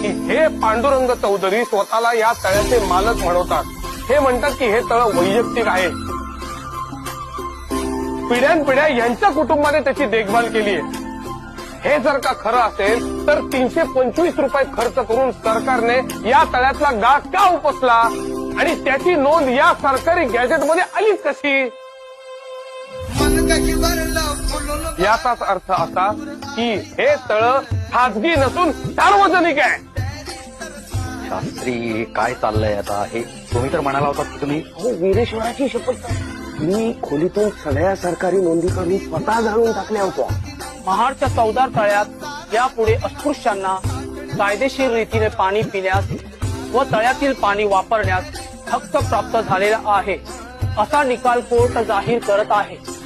की हे पांडुरंग चौधरी स्वतःला या तळ्याचे मालक म्हणवतात. हे म्हणतात की हे तळ वैयक्तिक आहे. पिढ्यानपिढ्या यांच्या कुटुंबाने त्याची देखभाल केली आहे. हे जर का खरं असेल तर 325 रुपये खर्च करून सरकारने या तळ्यातला गाळ का उपसला आणि त्याची नोंद या सरकारी गॅजेटमध्ये आलीच कशी? याचाच अर्थ असा की हे तळ खाजगी नसून सार्वजनिक आहे. शास्त्री काय चाललंय आता? हे तुम्ही तर म्हणाला होता की तुम्ही वीरेश्वराची शपथ मी खोलीतून सगळ्या सरकारी नोंदी काढून स्वतः जाणून टाकल्या होत्या. महाडच्या 14 तळ्यात यापुढे अस्पृश्यांना कायदेशीर रीतीने पाणी पिण्यास व तळ्यातील पाणी वापरण्यास हक्क प्राप्त झालेला आहे असा निकाल कोर्ट जाहीर करत आहे.